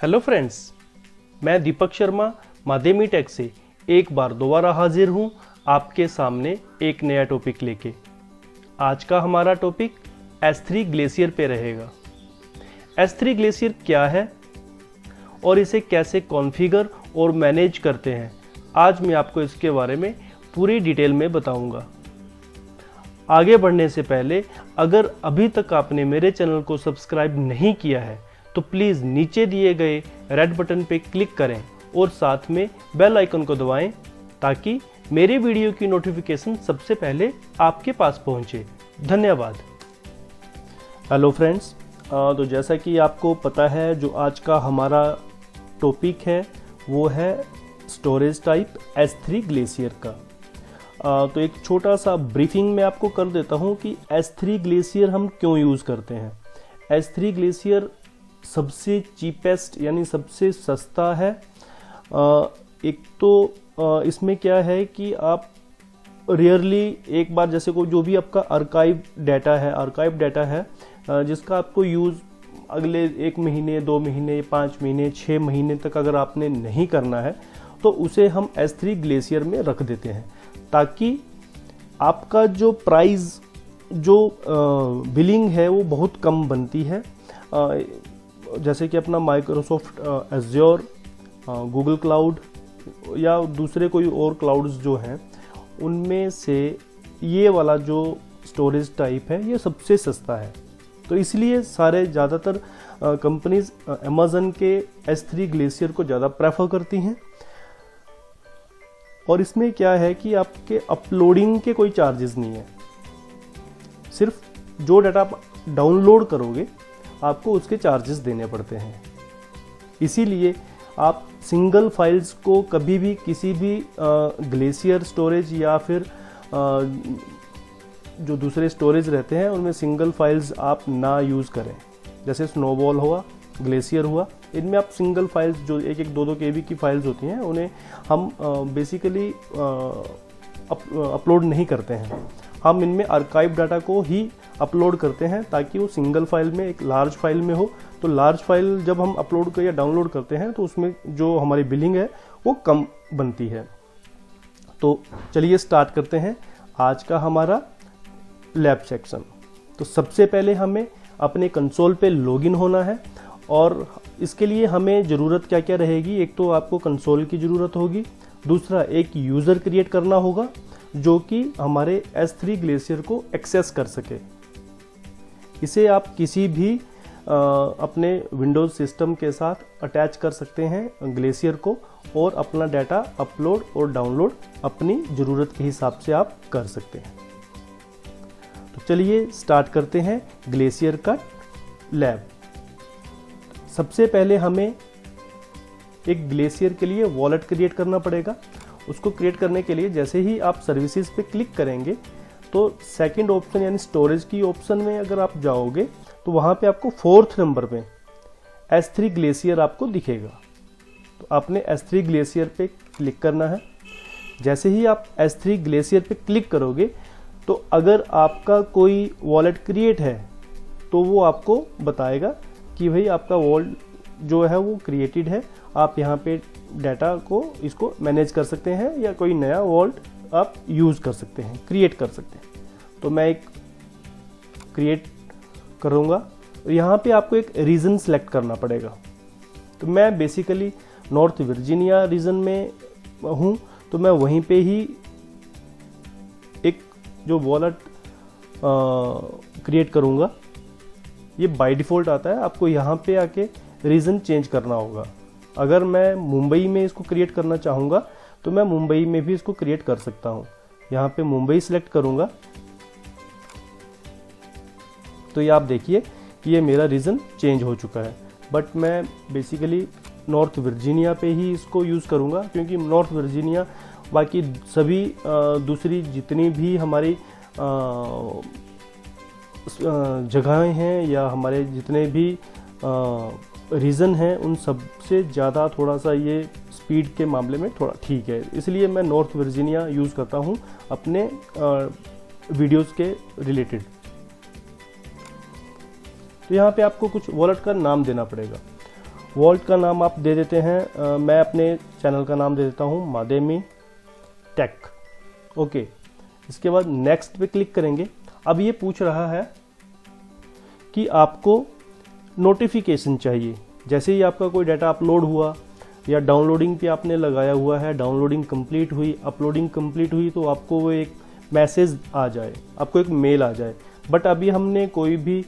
Hello friends, मैं Deepak Sharma माध्यमी take से एक बार दोबारा हाजिर हूं आपके सामने एक नया टॉपिक लेके। आज का हमारा टॉपिक S3 ग्लेशियर पे रहेगा। S3 ग्लेशियर क्या है और इसे कैसे कॉन्फ़िगर और मैनेज करते हैं, आज मैं आपको इसके बारे में पूरी डिटेल में बताऊंगा। आगे बढ़ने से पहले अगर अभी तक आपने मेरे चैनल को सब्सक्राइब नहीं किया है तो प्लीज़ नीचे दिए गए रेड बटन पे क्लिक करें और साथ में बेल आइकन को दबाएं ताकि मेरे वीडियो की नोटिफिकेशन सबसे पहले आपके पास पहुंचे। धन्यवाद। हेलो फ्रेंड्स, तो जैसा कि आपको पता है जो आज का हमारा टॉपिक है वो है स्टोरेज टाइप S3 ग्लेशियर का। तो एक छोटा सा ब्रीफिंग मैं आपको कर देता हूं कि S3 ग्लेशियर हम क्यों यूज़ करते हैं। S3 ग्लेशियर सबसे चीपेस्ट यानी सबसे सस्ता है। एक तो इसमें क्या है कि आप रेयरली एक बार जैसे को जो भी आपका आर्काइव डाटा है जिसका आपको यूज़ अगले 1 महीने 2 महीने 5 महीने 6 महीने तक अगर आपने नहीं करना है तो उसे हम S3 ग्लेशियर में रख देते हैं ताकि आपका जो प्राइस जो बिलिंग है वो बहुत कम बनती है। जैसे कि अपना माइक्रोसॉफ्ट एज़्योर, गूगल क्लाउड या दूसरे कोई और क्लाउड्स जो हैं उनमें से ये वाला जो स्टोरेज टाइप है ये सबसे सस्ता है। तो इसलिए सारे ज़्यादातर कंपनीज अमेज़न के S3 ग्लेशियर को ज़्यादा प्रेफर करती हैं। और इसमें क्या है कि आपके अपलोडिंग के कोई चार्जेस नहीं है, सिर्फ जो डाटा आप डाउनलोड करोगे आपको उसके चार्जेस देने पड़ते हैं। इसीलिए आप सिंगल फाइल्स को कभी भी किसी भी ग्लेशियर स्टोरेज या फिर जो दूसरे स्टोरेज रहते हैं उनमें सिंगल फाइल्स आप ना यूज़ करें। जैसे स्नोबॉल हुआ, ग्लेशियर हुआ, इनमें आप सिंगल फाइल्स जो 1-1, 2-2 KB की फाइल्स होती हैं उन्हें हम बेसिकली अपलोड नहीं करते हैं। हम इनमें आर्काइव डाटा को ही अपलोड करते हैं ताकि वो सिंगल फाइल में एक लार्ज फाइल में हो। तो लार्ज फाइल जब हम अपलोड या डाउनलोड करते हैं तो उसमें जो हमारी बिलिंग है वो कम बनती है। तो चलिए स्टार्ट करते हैं आज का हमारा लैब सेक्शन। तो सबसे पहले हमें अपने कंसोल पे लॉगिन होना है और इसके लिए हमें ज़रूरत क्या क्या रहेगी। एक तो आपको कंसोल की ज़रूरत होगी, दूसरा एक यूज़र क्रिएट करना होगा जो कि हमारे S3 ग्लेशियर को एक्सेस कर सके। इसे आप किसी भी अपने विंडोज़ सिस्टम के साथ अटैच कर सकते हैं ग्लेशियर को और अपना डाटा अपलोड और डाउनलोड अपनी ज़रूरत के हिसाब से आप कर सकते हैं। तो चलिए स्टार्ट करते हैं ग्लेशियर का लैब। सबसे पहले हमें एक ग्लेशियर के लिए वॉलेट क्रिएट करना पड़ेगा। उसको क्रिएट करने के लिए जैसे ही आप सर्विसेज पे क्लिक करेंगे तो सेकंड ऑप्शन यानी स्टोरेज की ऑप्शन में अगर आप जाओगे तो वहाँ पे आपको 4th नंबर पे S3 ग्लेशियर आपको दिखेगा। तो आपने S3 ग्लेशियर पे क्लिक करना है। जैसे ही आप S3 ग्लेशियर पे क्लिक करोगे तो अगर आपका कोई वॉलेट क्रिएट है तो वो आपको बताएगा कि भाई आपका वॉलेट जो है वो क्रिएटेड है, आप यहाँ पे डाटा को इसको मैनेज कर सकते हैं या कोई नया वॉलेट आप यूज़ कर सकते हैं, क्रिएट कर सकते हैं। तो मैं एक क्रिएट करूँगा। यहाँ पे आपको एक रीजन सेलेक्ट करना पड़ेगा। तो मैं बेसिकली नॉर्थ वर्जीनिया रीजन में हूँ तो मैं वहीं पे ही एक जो वॉलेट क्रिएट करूँगा। ये बाय डिफ़ॉल्ट आता है, आपको यहाँ पे आके रीजन चेंज करना होगा। अगर मैं मुंबई में इसको क्रिएट करना चाहूँगा तो मैं मुंबई में भी इसको क्रिएट कर सकता हूँ। यहाँ पे मुंबई सिलेक्ट करूँगा तो ये आप देखिए कि ये मेरा रीजन चेंज हो चुका है। बट मैं बेसिकली नॉर्थ वर्जीनिया पे ही इसको यूज़ करूँगा क्योंकि नॉर्थ वर्जीनिया बाकी सभी दूसरी जितनी भी हमारी जगहें हैं या हमारे जितने भी रीज़न हैं उन सब से ज़्यादा थोड़ा सा ये स्पीड के मामले में थोड़ा ठीक है। इसलिए मैं नॉर्थ वर्जीनिया यूज़ करता हूँ अपने वीडियोस के रिलेटेड। तो यहाँ पे आपको कुछ वॉलेट का नाम देना पड़ेगा। वॉल्ट का नाम आप दे देते हैं, मैं अपने चैनल का नाम दे देता हूँ मादेमी टेक। ओके, इसके बाद नेक्स्ट पे क्लिक करेंगे। अब ये पूछ रहा है कि आपको नोटिफिकेशन चाहिए। जैसे ही आपका कोई डाटा अपलोड हुआ या डाउनलोडिंग पे आपने लगाया हुआ है, डाउनलोडिंग कंप्लीट हुई, अपलोडिंग कंप्लीट हुई, तो आपको वो एक मैसेज आ जाए, आपको एक मेल आ जाए। बट अभी हमने कोई भी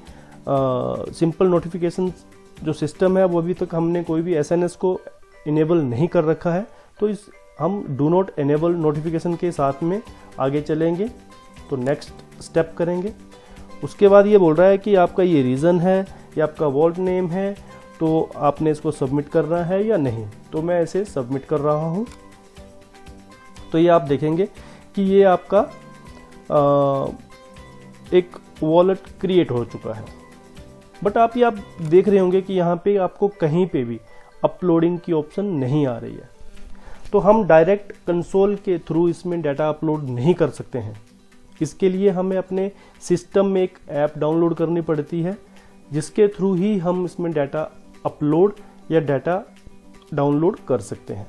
सिंपल नोटिफिकेशन जो सिस्टम है वो अभी तक हमने कोई भी एसएनएस को इनेबल नहीं कर रखा है, तो इस हम डू नॉट इनेबल नोटिफिकेशन के साथ में आगे चलेंगे। तो नेक्स्ट स्टेप करेंगे। उसके बाद ये बोल रहा है कि आपका ये रीज़न है, ये आपका वॉल्ट नेम है, तो आपने इसको सबमिट करना है या नहीं। तो मैं इसे सबमिट कर रहा हूँ। तो ये आप देखेंगे कि ये आपका एक वॉलेट क्रिएट हो चुका है। बट आप देख रहे होंगे कि यहाँ पे आपको कहीं पे भी अपलोडिंग की ऑप्शन नहीं आ रही है। तो हम डायरेक्ट कंसोल के थ्रू इसमें डाटा अपलोड नहीं कर सकते हैं। इसके लिए हमें अपने सिस्टम में एक ऐप डाउनलोड करनी पड़ती है, जिसके थ्रू ही हम इसमें डाटा अपलोड या डाटा डाउनलोड कर सकते हैं।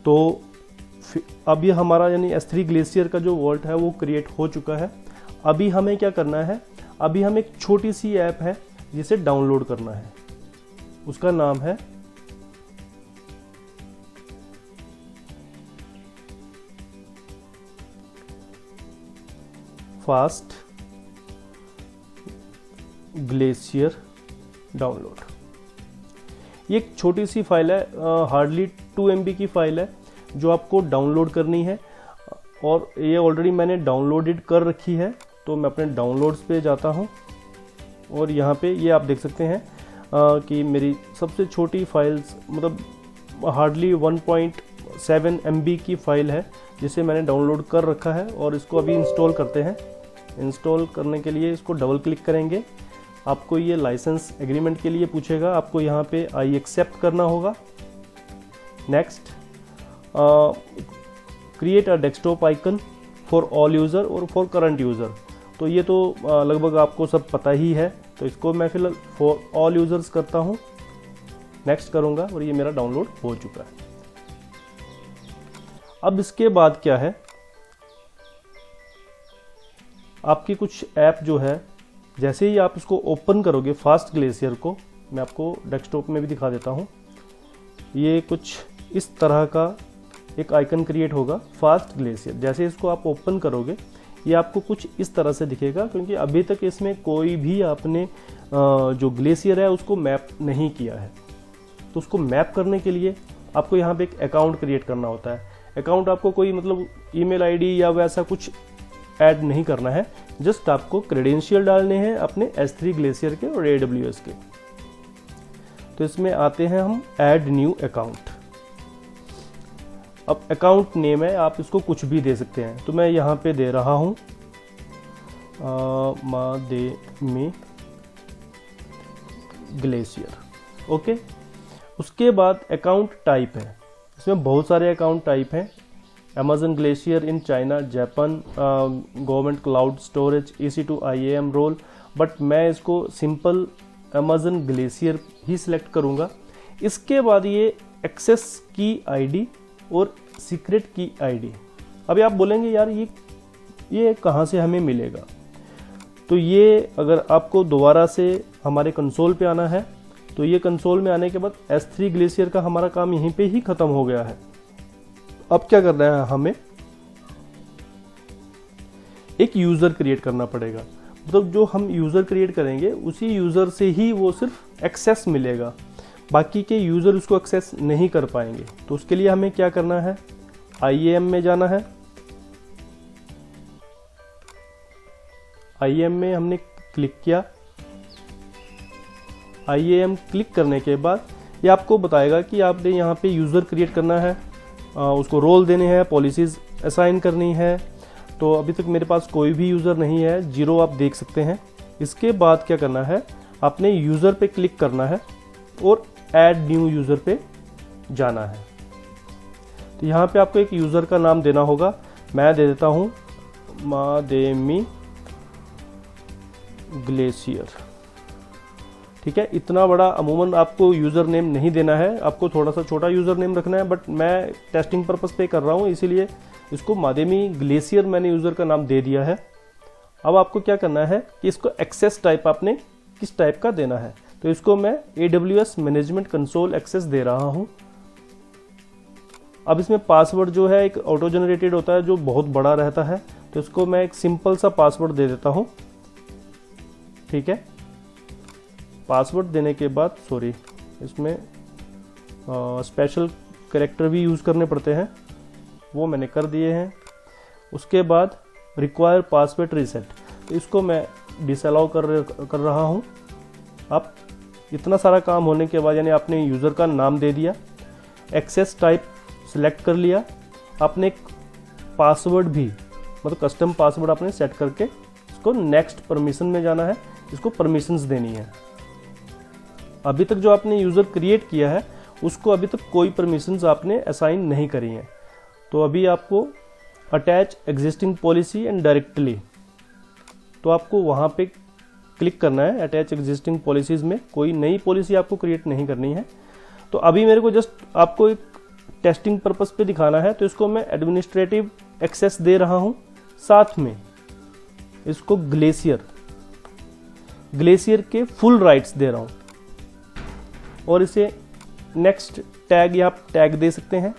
तो अब ये हमारा यानी S3 ग्लेशियर का जो वॉल्ट है वो क्रिएट हो चुका है। अभी हमें क्या करना है, अभी हम एक छोटी सी ऐप है जिसे डाउनलोड करना है। उसका नाम है फास्ट ग्लेशियर डाउनलोड। ये एक छोटी सी फाइल है, हार्डली 2 MB की फाइल है जो आपको डाउनलोड करनी है। और ये ऑलरेडी मैंने डाउनलोडेड कर रखी है। तो मैं अपने डाउनलोड्स पे जाता हूँ और यहाँ पे ये आप देख सकते हैं कि मेरी सबसे छोटी फाइल्स मतलब हार्डली 1.7 MB की फ़ाइल है जिसे मैंने डाउनलोड कर रखा है। और इसको अभी इंस्टॉल करते हैं। इंस्टॉल करने के लिए इसको डबल क्लिक करेंगे। आपको ये लाइसेंस एग्रीमेंट के लिए पूछेगा, आपको यहाँ पे आई एक्सेप्ट करना होगा। Next, create a desktop icon for all user और फॉर करंट यूज़र। तो ये तो लगभग आपको सब पता ही है, तो इसको मैं फिलहाल फॉर ऑल यूज़र्स करता हूँ, नेक्स्ट करूँगा और ये मेरा डाउनलोड हो चुका है। अब इसके बाद क्या है, आपकी कुछ ऐप जो है जैसे ही आप इसको ओपन करोगे फास्ट ग्लेशियर को, मैं आपको डेस्कटॉप में भी दिखा देता हूँ। ये कुछ इस तरह का एक आइकन क्रिएट होगा फास्ट ग्लेशियर। जैसे इसको आप ओपन करोगे ये आपको कुछ इस तरह से दिखेगा, क्योंकि अभी तक इसमें कोई भी आपने जो ग्लेशियर है उसको मैप नहीं किया है। तो उसको मैप करने के लिए आपको यहाँ पे एक अकाउंट क्रिएट करना होता है। अकाउंट आपको कोई मतलब ईमेल आईडी या वैसा कुछ ऐड नहीं करना है, जस्ट आपको क्रेडेंशियल डालने हैं अपने S3 ग्लेशियर के और AWS के। तो इसमें आते हैं हम ऐड न्यू अकाउंट। अब अकाउंट नेम है, आप इसको कुछ भी दे सकते हैं। तो मैं यहाँ पे दे रहा हूँ मादेमी ग्लेशियर। ओके, उसके बाद अकाउंट टाइप है, इसमें बहुत सारे अकाउंट टाइप हैं। Amazon Glacier in China, Japan, government cloud storage, EC2 IAM role. But मैं इसको सिंपल अमेजन ग्लेशियर ही सिलेक्ट करूँगा। इसके बाद ये एक्सेस की आईडी और सीक्रेट की आईडी। अभी आप बोलेंगे यार ये कहाँ से हमें मिलेगा, तो ये अगर आपको दोबारा से हमारे कंसोल पे आना है तो ये कंसोल में आने के बाद S3 ग्लेशियर का हमारा काम यहीं पे ही ख़त्म हो गया है। अब क्या करना है, हमें एक यूज़र क्रिएट करना पड़ेगा। मतलब जो हम यूज़र क्रिएट करेंगे उसी यूज़र से ही वो सिर्फ एक्सेस मिलेगा, बाकी के यूज़र उसको एक्सेस नहीं कर पाएंगे। तो उसके लिए हमें क्या करना है, IAM में जाना है। IAM में हमने क्लिक किया। IAM क्लिक करने के बाद ये आपको बताएगा कि आपने यहाँ पे यूज़र क्रिएट करना है, उसको रोल देने हैं, पॉलिसीज़ असाइन करनी है। तो अभी तक मेरे पास कोई भी यूज़र नहीं है, 0 आप देख सकते हैं। इसके बाद क्या करना है, आपने यूज़र पे क्लिक करना है और ऐड न्यू यूज़र पे जाना है। तो यहाँ पे आपको एक यूज़र का नाम देना होगा। मैं दे देता हूँ मादेमी ग्लेशियर। ठीक है। इतना बड़ा अमूमन आपको यूज़र नेम नहीं देना है, आपको थोड़ा सा छोटा यूज़र नेम रखना है, बट मैं टेस्टिंग पर्पस पे कर रहा हूँ, इसीलिए इसको माध्यमी ग्लेशियर मैंने यूज़र का नाम दे दिया है। अब आपको क्या करना है कि इसको एक्सेस टाइप आपने किस टाइप का देना है, तो इसको मैं AWS मैनेजमेंट कंसोल एक्सेस दे रहा हूँ। अब इसमें पासवर्ड जो है एक ऑटो जनरेटेड होता है जो बहुत बड़ा रहता है, तो इसको मैं एक सिंपल सा पासवर्ड दे देता हूँ, ठीक है। पासवर्ड देने के बाद इसमें स्पेशल कैरेक्टर भी यूज़ करने पड़ते हैं, वो मैंने कर दिए हैं। उसके बाद रिक्वायर पासवर्ड रीसेट, तो इसको मैं डिसअलाउ कर रहा हूँ। अब इतना सारा काम होने के बाद, यानी आपने यूज़र का नाम दे दिया, एक्सेस टाइप सिलेक्ट कर लिया, आपने एक पासवर्ड भी मतलब कस्टम पासवर्ड आपने सेट करके इसको नेक्स्ट परमिशन में जाना है, इसको परमिशंस देनी है। अभी तक जो आपने यूज़र क्रिएट किया है उसको अभी तक कोई परमिशंस आपने असाइन नहीं करी हैं, तो अभी आपको attach existing policy and directly, तो आपको वहाँ पे क्लिक करना है। अटैच एग्जिस्टिंग पॉलिसीज़ में कोई नई पॉलिसी आपको क्रिएट नहीं करनी है। तो अभी मेरे को जस्ट आपको एक टेस्टिंग पर्पस पे दिखाना है, तो इसको मैं एडमिनिस्ट्रेटिव एक्सेस दे रहा हूँ, साथ में इसको ग्लेशियर के फुल राइट्स दे रहा हूँ, और इसे नेक्स्ट टैग या आप टैग दे सकते हैं,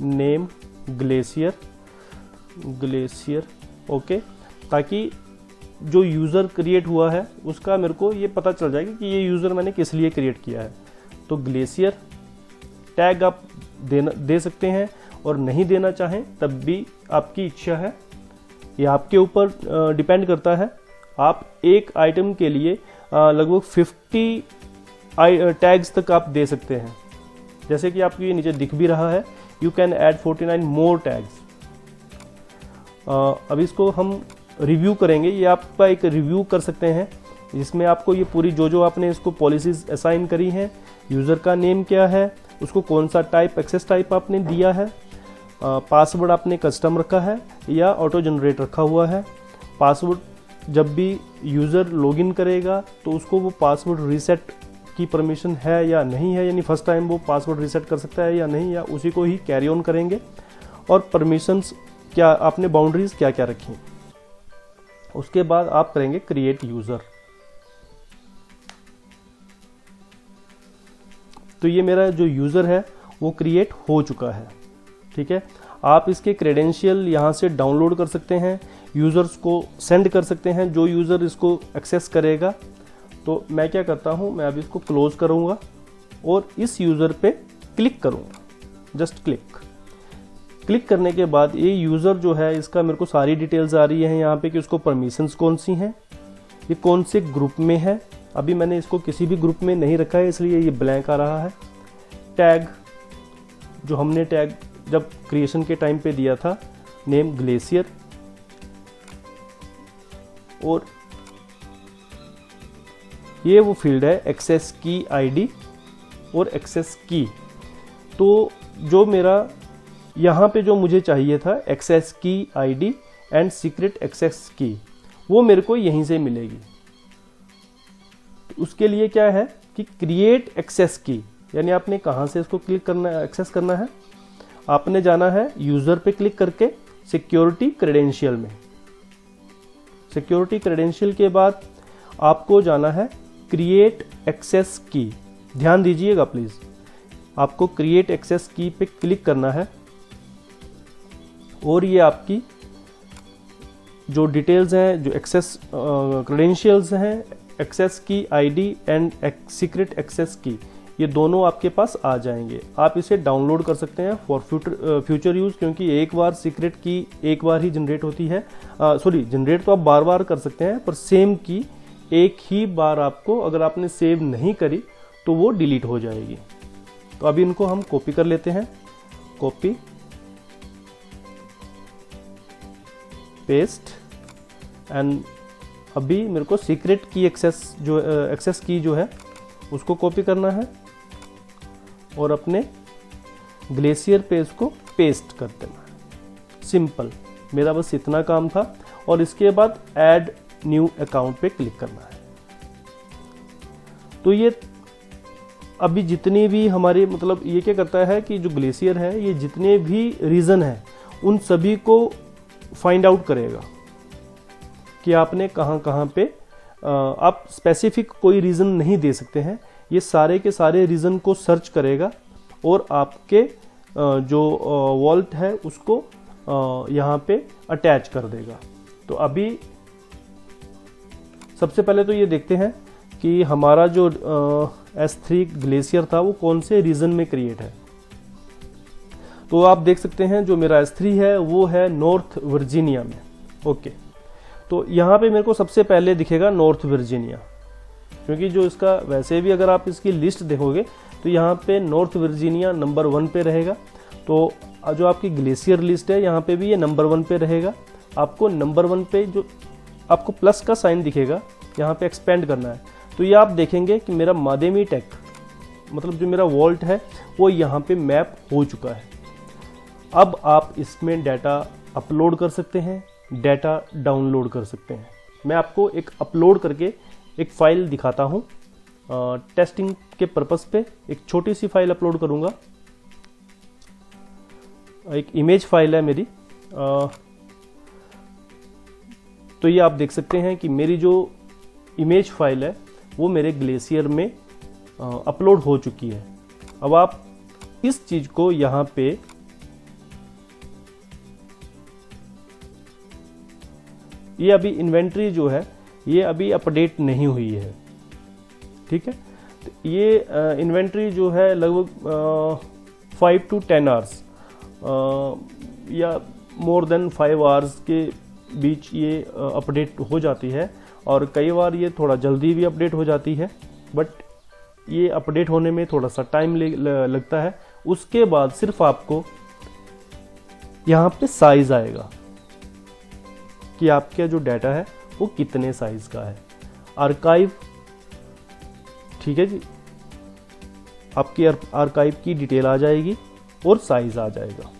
नेम ग्लेशियर, ओके, ताकि जो यूज़र क्रिएट हुआ है उसका मेरे को ये पता चल जाएगा कि ये यूज़र मैंने किस लिए क्रिएट किया है। तो ग्लेशियर टैग आप दे सकते हैं, और नहीं देना चाहें तब भी आपकी इच्छा है, ये आपके ऊपर डिपेंड करता है। आप एक आइटम के लिए लगभग 50 टैग्स तक आप दे सकते हैं, जैसे कि आपको ये नीचे दिख भी रहा है, you can add 49 more tags. अब इसको हम रिव्यू करेंगे, ये आपका एक रिव्यू कर सकते हैं, जिसमें आपको ये पूरी जो आपने इसको पॉलिसीज असाइन करी हैं, यूज़र का नेम क्या है, उसको कौन सा टाइप एक्सेस टाइप आपने दिया है, पासवर्ड आपने कस्टम रखा है या ऑटो जनरेट रखा हुआ है, पासवर्ड जब भी यूज़र लॉगिन करेगा तो उसको वो पासवर्ड रीसेट की परमिशन है या नहीं है, यानी फर्स्ट टाइम वो पासवर्ड रीसेट कर सकता है या नहीं, या उसी को ही कैरी ऑन करेंगे, और परमिशंस क्या आपने बाउंड्रीज क्या क्या रखी। उसके बाद आप करेंगे क्रिएट यूज़र। तो ये मेरा जो यूज़र है वो क्रिएट हो चुका है, ठीक है। आप इसके क्रेडेंशियल यहाँ से डाउनलोड कर सकते हैं, यूज़र्स को सेंड कर सकते हैं, जो यूज़र इसको एक्सेस करेगा। तो मैं क्या करता हूँ, मैं अभी इसको क्लोज करूँगा और इस यूज़र पे क्लिक करूँगा, जस्ट क्लिक करने के बाद ये यूज़र जो है इसका मेरे को सारी डिटेल्स आ रही है यहाँ पे कि उसको परमिशंस कौन सी हैं, ये कौन से ग्रुप में है। अभी मैंने इसको किसी भी ग्रुप में नहीं रखा है, इसलिए ये ब्लैंक आ रहा है। टैग जो हमने टैग जब क्रिएशन के टाइम पे दिया था, नेम ग्लेशियर, और ये वो फील्ड है एक्सेस की आईडी और एक्सेस की। तो जो मेरा यहाँ पे जो मुझे चाहिए था एक्सेस की आईडी एंड सीक्रेट एक्सेस की, वो मेरे को यहीं से मिलेगी। तो उसके लिए क्या है कि क्रिएट एक्सेस की, यानी आपने कहाँ से इसको क्लिक करना है, एक्सेस करना है, आपने जाना है यूज़र पे क्लिक करके सिक्योरिटी क्रेडेंशियल में। सिक्योरिटी क्रेडेंशियल के बाद आपको जाना है क्रिएट एक्सेस की। ध्यान दीजिएगा प्लीज़, आपको क्रिएट एक्सेस की पे क्लिक करना है, और ये आपकी जो डिटेल्स हैं, जो एक्सेस क्रेडेंशियल्स हैं, एक्सेस की आईडी एंड सीक्रेट एक्सेस की, ये दोनों आपके पास आ जाएंगे। आप इसे डाउनलोड कर सकते हैं फॉर फ्यूचर यूज़, क्योंकि एक बार सीक्रेट की एक बार ही जनरेट होती है। जनरेट तो आप बार बार कर सकते हैं, पर सेम की एक ही बार आपको अगर आपने सेव नहीं करी तो वो डिलीट हो जाएगी। तो अभी इनको हम कॉपी कर लेते हैं, कॉपी पेस्ट, एंड अभी मेरे को सीक्रेट की एक्सेस की जो है उसको कॉपी करना है और अपने ग्लेशियर पे इसको पेस्ट कर देना है। सिंपल, मेरा बस इतना काम था। और इसके बाद ऐड न्यू अकाउंट पे क्लिक करना है। तो ये अभी जितनी भी हमारे मतलब ये क्या करता है कि जो ग्लेशियर है ये जितने भी रीजन है उन सभी को फाइंड आउट करेगा कि आपने कहाँ कहाँ पे आप स्पेसिफिक कोई रीज़न नहीं दे सकते हैं, ये सारे के सारे रीज़न को सर्च करेगा और आपके जो वॉल्ट है उसको यहाँ पे अटैच कर देगा। तो अभी सबसे पहले तो ये देखते हैं कि हमारा जो S3 ग्लेशियर था वो कौन से रीजन में क्रिएट है। तो आप देख सकते हैं जो मेरा S3 है वो है नॉर्थ वर्जीनिया में। ओके, तो यहाँ पे मेरे को सबसे पहले दिखेगा नॉर्थ वर्जीनिया, क्योंकि जो इसका वैसे भी अगर आप इसकी लिस्ट देखोगे तो यहाँ पे नॉर्थ वर्जीनिया नंबर 1 पे रहेगा। तो जो आपकी ग्लेशियर लिस्ट है यहाँ पे भी ये नंबर 1 पे रहेगा। आपको नंबर 1 पे जो आपको प्लस का साइन दिखेगा यहाँ पे एक्सपेंड करना है, तो ये आप देखेंगे कि मेरा मादेमी टेक मतलब जो मेरा वॉल्ट है वो यहाँ पे मैप हो चुका है। अब आप इसमें डाटा अपलोड कर सकते हैं, डाटा डाउनलोड कर सकते हैं। मैं आपको एक अपलोड करके एक फ़ाइल दिखाता हूँ। टेस्टिंग के पर्पस पे एक छोटी सी फाइल अपलोड करूँगा। एक इमेज फाइल है मेरी। तो ये आप देख सकते हैं कि मेरी जो इमेज फाइल है वो मेरे ग्लेशियर में अपलोड हो चुकी है। अब आप इस चीज़ को यहाँ पे ये अभी इन्वेंट्री जो है ये अभी अपडेट नहीं हुई है, ठीक है। तो ये इन्वेंट्री जो है लगभग 5 to 10 आवर्स या मोर देन 5 आवर्स के बीच ये अपडेट हो जाती है, और कई बार ये थोड़ा जल्दी भी अपडेट हो जाती है, बट ये अपडेट होने में थोड़ा सा टाइम लगता है। उसके बाद सिर्फ आपको यहाँ पे साइज आएगा कि आपका जो डाटा है वो कितने साइज का है। आर्काइव, ठीक है जी, आपकी आर्काइव की डिटेल आ जाएगी और साइज आ जाएगा।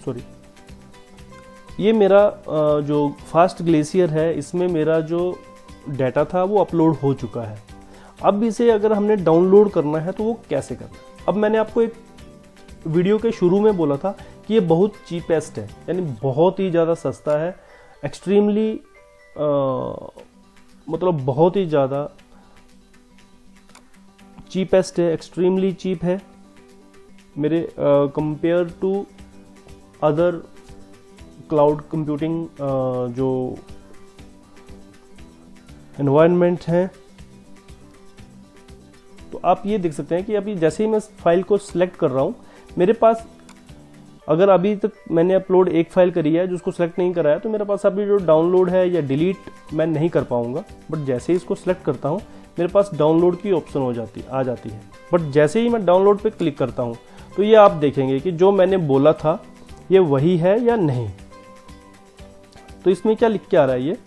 सॉरी, ये मेरा जो फास्ट ग्लेशियर है इसमें मेरा जो डाटा था वो अपलोड हो चुका है। अब इसे अगर हमने डाउनलोड करना है तो वो कैसे करना है। अब मैंने आपको एक वीडियो के शुरू में बोला था कि ये बहुत चीपेस्ट है, यानी बहुत ही ज़्यादा सस्ता है, एक्सट्रीमली मतलब बहुत ही ज़्यादा चीपेस्ट है, एक्सट्रीमली चीप है मेरे compare to other cloud computing जो एनवायरनमेंट है। तो आप ये देख सकते हैं कि अभी जैसे ही मैं फाइल को सिलेक्ट कर रहा हूँ, मेरे पास अगर अभी तक मैंने अपलोड एक फाइल करी है जो उसको सिलेक्ट नहीं करा है तो मेरे पास अभी जो डाउनलोड है या डिलीट मैं नहीं कर पाऊंगा। बट जैसे ही इसको सिलेक्ट करता हूँ मेरे पास डाउनलोड की ऑप्शन आ जाती है। बट जैसे ही मैं डाउनलोड पे क्लिक करता हूँ तो ये आप देखेंगे कि जो मैंने बोला था ये वही है या नहीं। तो इसमें क्या लिख के आ रहा है ये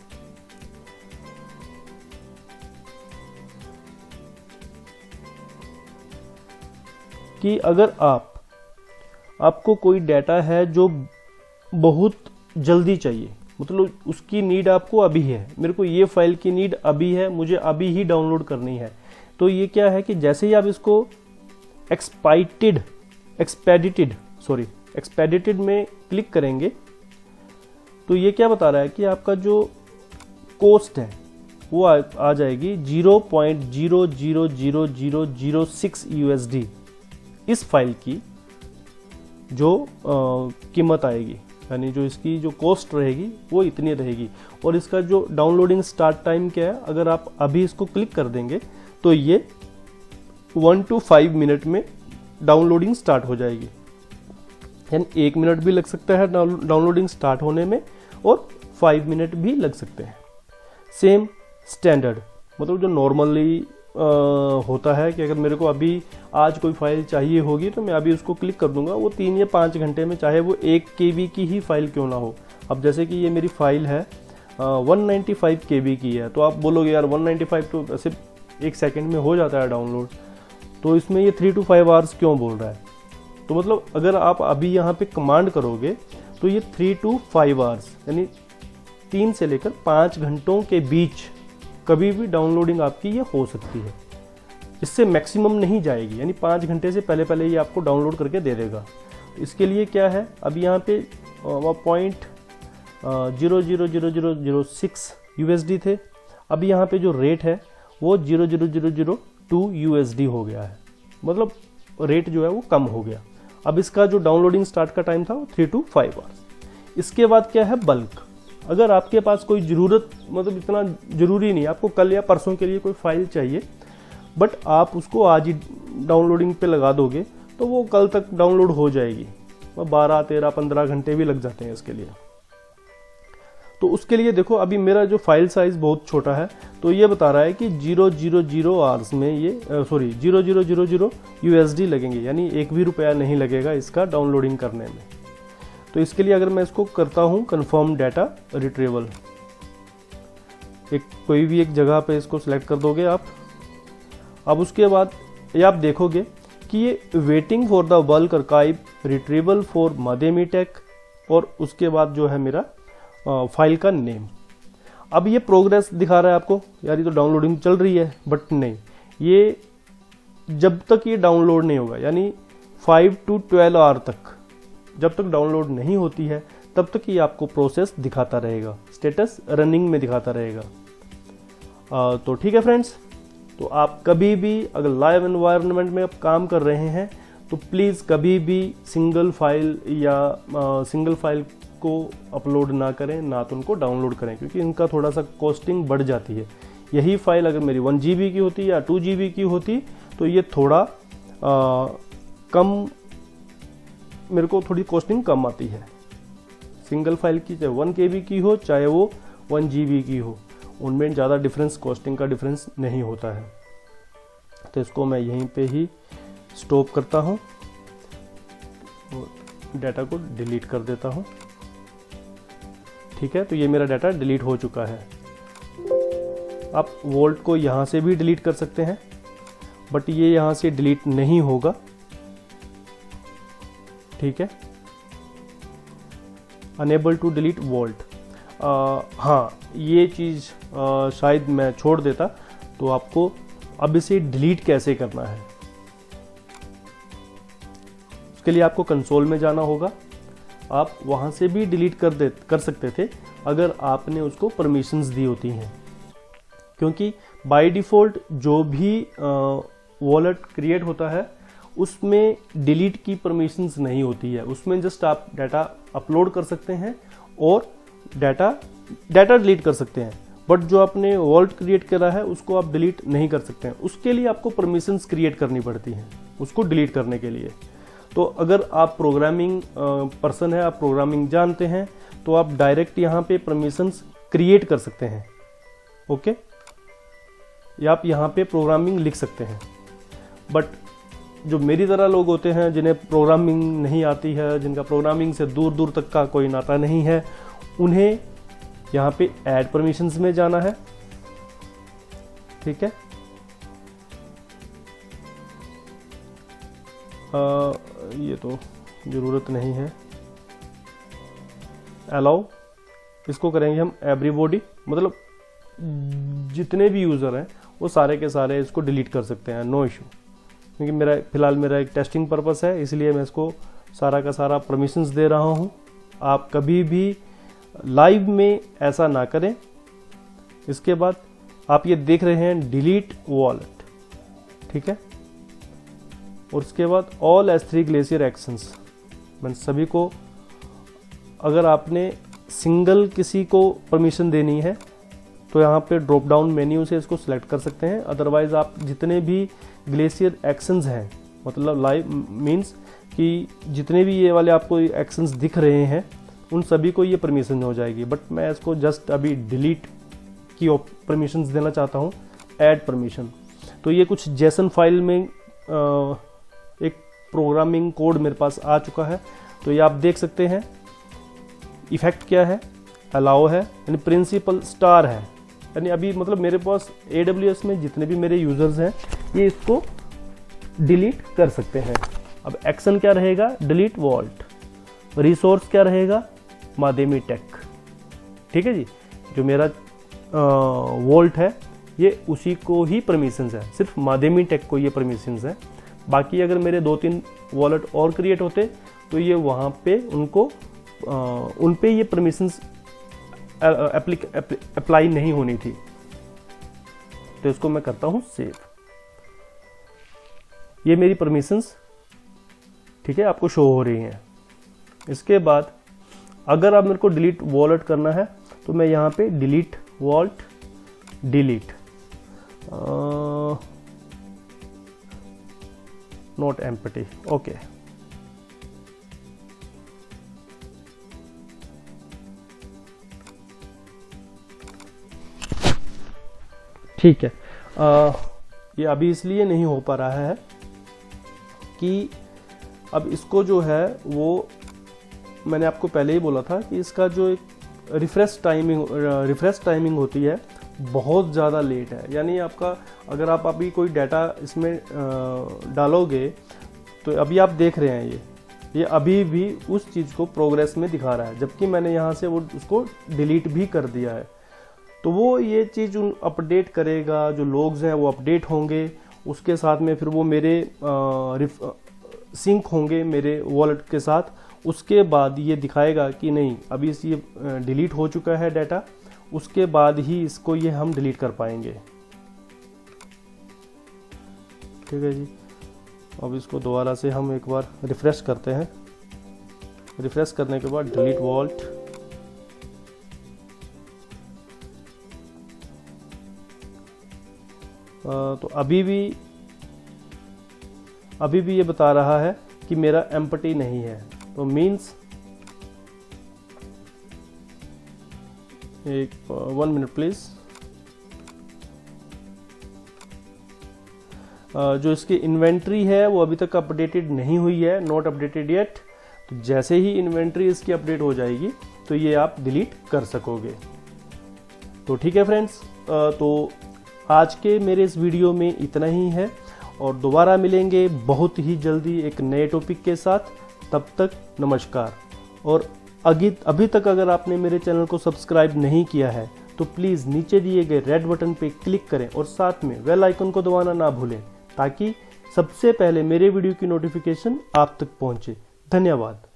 कि अगर आपको कोई डाटा है जो बहुत जल्दी चाहिए, मतलब उसकी नीड आपको अभी है, मेरे को ये फाइल की नीड अभी है, मुझे अभी ही डाउनलोड करनी है, तो ये क्या है कि जैसे ही आप इसको एक्सपेडिटेड में क्लिक करेंगे तो ये क्या बता रहा है कि आपका जो कॉस्ट है वो आ जाएगी 0.000006 USD। इस फाइल की जो कीमत आएगी, यानी जो इसकी जो कॉस्ट रहेगी वो इतनी रहेगी। और इसका जो डाउनलोडिंग स्टार्ट टाइम क्या है, अगर आप अभी इसको क्लिक कर देंगे तो ये 1 to 5 मिनट में डाउनलोडिंग स्टार्ट हो जाएगी। यानी 1 मिनट भी लग सकता है डाउनलोडिंग स्टार्ट होने में और 5 मिनट भी लग सकते हैं। सेम स्टैंडर्ड, मतलब जो नॉर्मली होता है कि अगर मेरे को अभी आज कोई फाइल चाहिए होगी तो मैं अभी उसको क्लिक कर दूंगा, वो 3 या 5 घंटे में, चाहे वो 1 KB की ही फाइल क्यों ना हो। अब जैसे कि ये मेरी फाइल है 195 KB की है, तो आप बोलोगे यार 195 तो वैसे 1 सेकंड में हो जाता है डाउनलोड, तो इसमें ये 3 to 5 आवर्स क्यों बोल रहा है। तो मतलब अगर आप अभी यहाँ पे कमांड करोगे तो ये 3 to 5 आवर्स यानी 3 से लेकर 5 घंटों के बीच कभी भी डाउनलोडिंग आपकी ये हो सकती है। इससे मैक्सिमम नहीं जाएगी, यानी 5 घंटे से पहले पहले ये आपको डाउनलोड करके दे देगा। इसके लिए क्या है, अब यहाँ पे 0.000006 USD थे, अब यहाँ पे जो रेट है वो 0.0002 USD हो गया है, मतलब रेट जो है वो कम हो गया। अब इसका जो डाउनलोडिंग स्टार्ट का टाइम था वो 3 to 5 आवर्स। इसके बाद क्या है, बल्क। अगर आपके पास कोई ज़रूरत, मतलब इतना ज़रूरी नहीं, आपको कल या परसों के लिए कोई फाइल चाहिए, बट आप उसको आज ही डाउनलोडिंग पे लगा दोगे तो वो कल तक डाउनलोड हो जाएगी। 12, 13, 15 घंटे भी लग जाते हैं इसके लिए। तो उसके लिए देखो, अभी मेरा जो फाइल साइज़ बहुत छोटा है, तो ये बता रहा है कि 0.00 आवर्स में ये 0.000 USD लगेंगे, यानी 1 भी रुपया नहीं लगेगा इसका डाउनलोडिंग करने में। तो इसके लिए अगर मैं इसको करता हूँ कन्फर्म डाटा रिट्रीवल, कोई भी एक जगह पे इसको सिलेक्ट कर दोगे आप। अब उसके बाद ये आप देखोगे कि ये waiting for the bulk archive retrieval for माध्यमिक, और उसके बाद जो है मेरा फाइल का नेम। अब ये प्रोग्रेस दिखा रहा है आपको, यार ये तो डाउनलोडिंग चल रही है, बट नहीं, ये जब तक ये डाउनलोड नहीं होगा, यानी 5 to 12 आवर तक जब तक डाउनलोड नहीं होती है तब तक ये आपको प्रोसेस दिखाता रहेगा, स्टेटस रनिंग में दिखाता रहेगा। तो ठीक है फ्रेंड्स, तो आप कभी भी अगर लाइव एनवायरनमेंट में आप काम कर रहे हैं तो प्लीज़ कभी भी सिंगल फाइल को अपलोड ना करें, ना तो उनको डाउनलोड करें, क्योंकि इनका थोड़ा सा कॉस्टिंग बढ़ जाती है। यही फाइल अगर मेरी 1 GB की होती या 2 GB की होती तो ये थोड़ा कम, मेरे को थोड़ी कॉस्टिंग कम आती है। सिंगल फाइल की चाहे 1 KB की हो चाहे वो 1 GB की हो, उनमें ज़्यादा डिफरेंस, कॉस्टिंग का डिफरेंस नहीं होता है। तो इसको मैं यहीं पे ही स्टॉप करता हूँ और डाटा को डिलीट कर देता हूँ। ठीक है, तो ये मेरा डाटा डिलीट हो चुका है। आप वोल्ट को यहाँ से भी डिलीट कर सकते हैं, बट ये यहाँ से डिलीट नहीं होगा। ठीक है, अनेबल टू डिलीट वोल्ट। हाँ, ये चीज़ शायद मैं छोड़ देता, तो आपको अब इसे डिलीट कैसे करना है, उसके लिए आपको कंसोल में जाना होगा। आप वहाँ से भी डिलीट कर सकते थे अगर आपने उसको परमिशंस दी होती हैं, क्योंकि बाय डिफ़ॉल्ट जो भी वॉलेट क्रिएट होता है उसमें डिलीट की परमिशंस नहीं होती है। उसमें जस्ट आप डाटा अपलोड कर सकते हैं और डाटा डिलीट कर सकते हैं, बट जो आपने वॉलेट क्रिएट करा है उसको आप डिलीट नहीं कर सकते हैं। उसके लिए आपको परमिशंस क्रिएट करनी पड़ती हैं उसको डिलीट करने के लिए। तो अगर आप प्रोग्रामिंग पर्सन है, आप प्रोग्रामिंग जानते हैं, तो आप डायरेक्ट यहाँ पे परमिशंस क्रिएट कर सकते हैं। ओके, या आप यहाँ पे प्रोग्रामिंग लिख सकते हैं। बट जो मेरी तरह लोग होते हैं जिन्हें प्रोग्रामिंग नहीं आती है, जिनका प्रोग्रामिंग से दूर दूर तक का कोई नाता नहीं है, उन्हें यहाँ पे ऐड परमिशंस में जाना है। ठीक है, ये तो ज़रूरत नहीं है। अलाउ, इसको करेंगे हम एवरीबॉडी, मतलब जितने भी यूज़र हैं वो सारे के सारे इसको डिलीट कर सकते हैं, नो इशू। क्योंकि फ़िलहाल मेरा एक टेस्टिंग पर्पस है, इसलिए मैं इसको सारा का सारा परमिशंस दे रहा हूँ। आप कभी भी लाइव में ऐसा ना करें। इसके बाद आप ये देख रहे हैं डिलीट वॉलेट, ठीक है, और उसके बाद ऑल S3 ग्लेशियर एक्शंस, मैं सभी को, अगर आपने सिंगल किसी को परमिशन देनी है तो यहाँ पे ड्रॉप डाउन मेन्यू से इसको सिलेक्ट कर सकते हैं। अदरवाइज़ आप जितने भी ग्लेशियर एक्शंस हैं, मतलब लाइव मीन्स कि जितने भी ये वाले आपको एक्शंस दिख रहे हैं उन सभी को ये परमिशन हो जाएगी। बट मैं इसको जस्ट अभी डिलीट की परमिशंस देना चाहता हूँ, ऐड परमिशन। तो ये कुछ जेसन फाइल में एक प्रोग्रामिंग कोड मेरे पास आ चुका है। तो ये आप देख सकते हैं इफेक्ट क्या है, अलाउ है, यानी प्रिंसिपल स्टार है, यानी अभी मतलब मेरे पास AWS में जितने भी मेरे यूज़र्स हैं ये इसको डिलीट कर सकते हैं। अब एक्शन क्या रहेगा, डिलीट वॉल्ट, रिसोर्स क्या रहेगा, माध्यमी टेक। ठीक है जी, जो मेरा वॉल्ट है ये उसी को ही परमिशंस है, सिर्फ माध्यमी टेक को ये परमिशंस है। बाकी अगर मेरे 2-3 वॉलेट और क्रिएट होते तो ये वहाँ पे उनको उन पे ये परमिशंस अप्लाई नहीं होनी थी। तो इसको मैं करता हूँ सेव। ये मेरी परमिशंस, ठीक है, आपको शो हो रही हैं। इसके बाद अगर आप मेरे को डिलीट वॉलेट करना है तो मैं यहाँ पे delete vault delete not empty, okay. ठीक है, ये अभी इसलिए नहीं हो पा रहा है कि अब इसको जो है वो मैंने आपको पहले ही बोला था कि इसका जो एक रिफ्रेश टाइमिंग होती है बहुत ज़्यादा लेट है। यानी आपका अगर आप अभी कोई डाटा इसमें डालोगे तो अभी आप देख रहे हैं ये अभी भी उस चीज़ को प्रोग्रेस में दिखा रहा है, जबकि मैंने यहाँ से वो उसको डिलीट भी कर दिया है। तो वो ये चीज़ अपडेट करेगा, जो लॉग्स हैं वो अपडेट होंगे, उसके साथ में फिर वो मेरे सिंक होंगे मेरे वॉलेट के साथ। उसके बाद ये दिखाएगा कि नहीं अभी ये डिलीट हो चुका है डाटा, उसके बाद ही इसको ये हम डिलीट कर पाएंगे। ठीक है जी, अब इसको दोबारा से हम एक बार रिफ्रेश करते हैं। रिफ्रेश करने के बाद डिलीट वॉल्ट, तो अभी भी ये बता रहा है कि मेरा एम्प्टी नहीं है। तो मीन्स 1 मिनट प्लीज, जो इसकी इन्वेंट्री है वो अभी तक अपडेटेड नहीं हुई है, नॉट अपडेटेड येट। तो जैसे ही इन्वेंट्री इसकी अपडेट हो जाएगी तो ये आप डिलीट कर सकोगे। तो ठीक है फ्रेंड्स, तो आज के मेरे इस वीडियो में इतना ही है और दोबारा मिलेंगे बहुत ही जल्दी एक नए टॉपिक के साथ। तब तक नमस्कार। और अभी तक अगर आपने मेरे चैनल को सब्सक्राइब नहीं किया है तो प्लीज़ नीचे दिए गए रेड बटन पे क्लिक करें और साथ में बेल आइकन को दबाना ना भूलें, ताकि सबसे पहले मेरे वीडियो की नोटिफिकेशन आप तक पहुंचे। धन्यवाद।